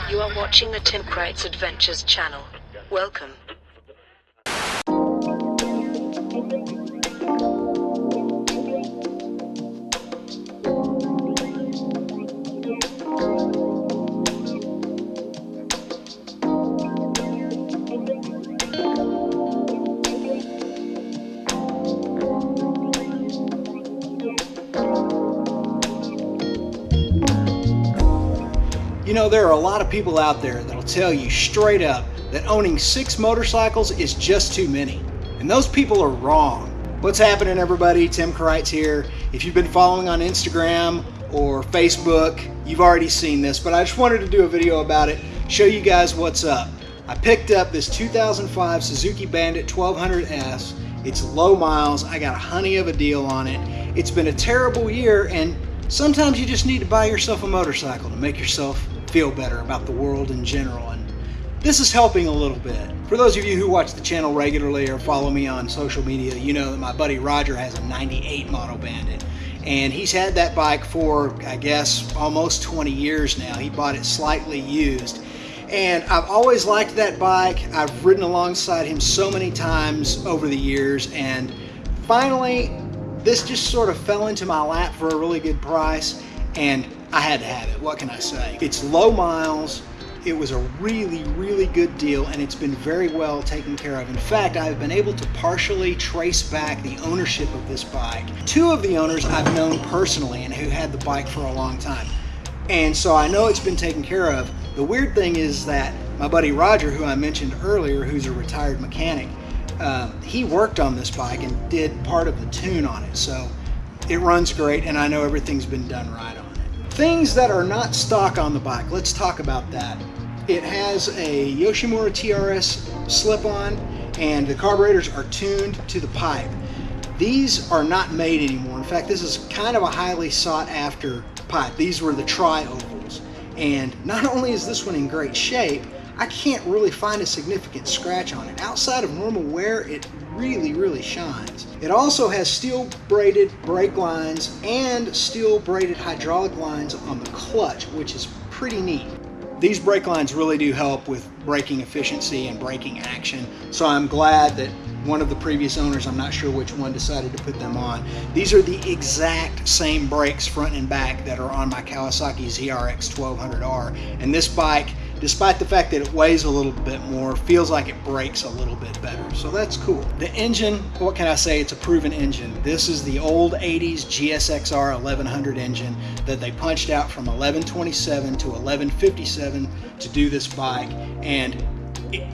You are watching the Tim Kreitz Adventures channel. Welcome. You know, there are a lot of people out there that'll tell you straight up that owning 6 motorcycles is just too many. And those people are wrong. What's happening, everybody? Tim Kreitz here. If you've been following on Instagram or Facebook, you've already seen this, but I just wanted to do a video about it, show you guys what's up. I picked up this 2005 Suzuki Bandit 1200S. It's low miles. I got a honey of a deal on it. It's been a terrible year, and sometimes you just need to buy yourself a motorcycle to make yourself feel better about the world in general, and this is helping a little bit. For those of you who watch the channel regularly or follow me on social media, you know that my buddy Roger has a 98 model Bandit, and he's had that bike for, I guess, almost 20 years now. He bought it slightly used, and I've always liked that bike. I've ridden alongside him so many times over the years, and finally this just sort of fell into my lap for a really good price, and I had to have it. What can I say? It's low miles. It was a really, really good deal, and it's been very well taken care of. In fact, I've been able to partially trace back the ownership of this bike. 2 of the owners I've known personally and who had the bike for a long time. And so I know it's been taken care of. The weird thing is that my buddy Roger, who I mentioned earlier, who's a retired mechanic, he worked on this bike and did part of the tune on it. So it runs great, and I know everything's been done right on it. Things that are not stock on the bike, let's talk about that. It has a Yoshimura TRS slip-on, and the carburetors are tuned to the pipe. These are not made anymore. In fact, this is kind of a highly sought after pipe. These were the tri-ovals, and not only is this one in great shape, I can't really find a significant scratch on it. Outside of normal wear, it really shines. It also has steel braided brake lines and steel braided hydraulic lines on the clutch, which is pretty neat. These brake lines really do help with braking efficiency and braking action, so I'm glad that one of the previous owners, I'm not sure which one, decided to put them on. These are the exact same brakes front and back that are on my Kawasaki ZRX 1200R, and this bike, despite the fact that it weighs a little bit more, feels like it brakes a little bit better, so that's cool. The engine, what can I say? It's a proven engine. This is the old 80s GSXR 1100 engine that they punched out from 1127 to 1157 to do this bike, and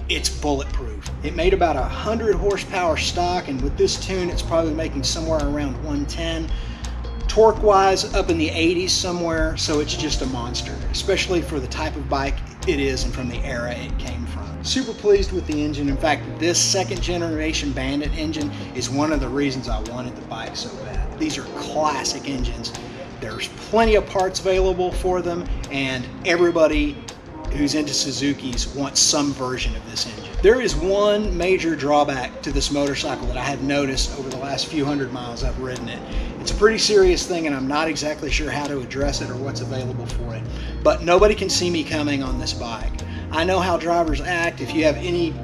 it's bulletproof. It made about 100 horsepower stock, and with this tune it's probably making somewhere around 110. Torque wise, up in the 80s somewhere, so it's just a monster, especially for the type of bike it is and from the era it came from. Super pleased with the engine. In fact, this 2nd generation Bandit engine is one of the reasons I wanted the bike so bad. These are classic engines. There's plenty of parts available for them, and everybody who's into Suzukis wants some version of this engine. There is one major drawback to this motorcycle that I have noticed over the last few hundred miles I've ridden it. It's a pretty serious thing, and I'm not exactly sure how to address it or what's available for it, but nobody can see me coming on this bike. I know how drivers act. If you have any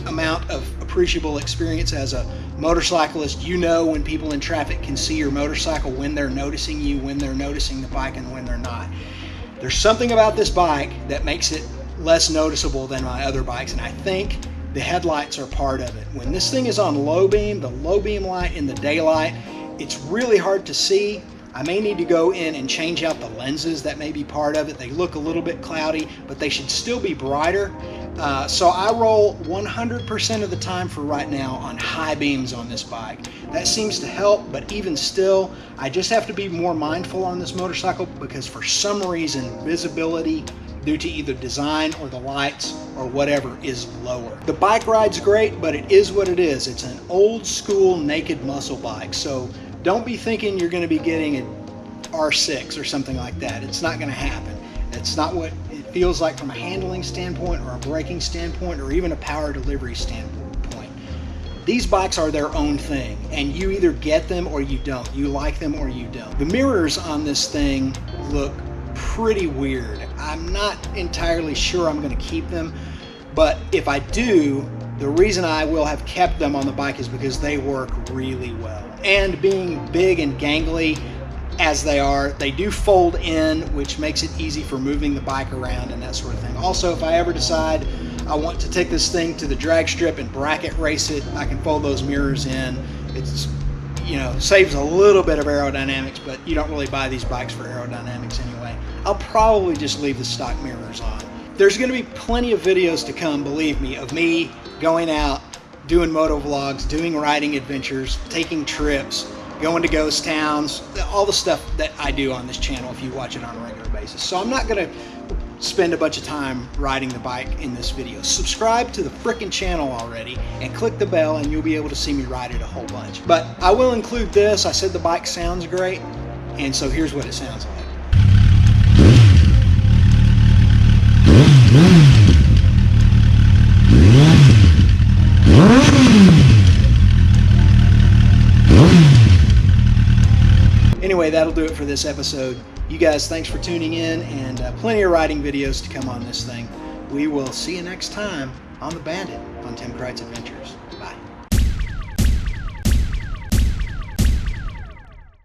amount of appreciable experience as a motorcyclist, you know when people in traffic can see your motorcycle, when they're noticing you, when they're noticing the bike, and when they're not. There's something about this bike that makes it less noticeable than my other bikes, and I think the headlights are part of it. When this thing is on low beam, the low beam light in the daylight, it's really hard to see. I may need to go in and change out the lenses. That may be part of it. They look a little bit cloudy, but they should still be brighter. So I roll 100% of the time for right now on high beams on this bike. That seems to help, but even still, I just have to be more mindful on this motorcycle because for some reason, visibility due to either design or the lights or whatever is lower. The bike ride's great, but it is what it is. It's an old school naked muscle bike, so don't be thinking you're going to be getting an R6 or something like that. It's not going to happen. It's not what it feels like from a handling standpoint or a braking standpoint or even a power delivery standpoint. These bikes are their own thing, and you either get them or you don't. You like them or you don't. The mirrors on this thing look pretty weird. I'm not entirely sure I'm going to keep them, but if I do, the reason I will have kept them on the bike is because they work really well. And being big and gangly as they are, they do fold in, which makes it easy for moving the bike around and that sort of thing. Also, if I ever decide I want to take this thing to the drag strip and bracket race it, I can fold those mirrors in. It's, you know, saves a little bit of aerodynamics, but you don't really buy these bikes for aerodynamics anyway. I'll probably just leave the stock mirrors on. There's going to be plenty of videos to come, believe me, of me going out, doing moto vlogs, doing riding adventures, taking trips, going to ghost towns, all the stuff that I do on this channel if you watch it on a regular basis. So I'm not going to spend a bunch of time riding the bike in this video. Subscribe to the frickin' channel already and click the bell and you'll be able to see me ride it a whole bunch. But I will include this. I said the bike sounds great, and so here's what it sounds like. Anyway, that'll do it for this episode. You guys, thanks for tuning in, and plenty of riding videos to come on this thing. We will see you next time on the Bandit on Tim Kreitz Adventures.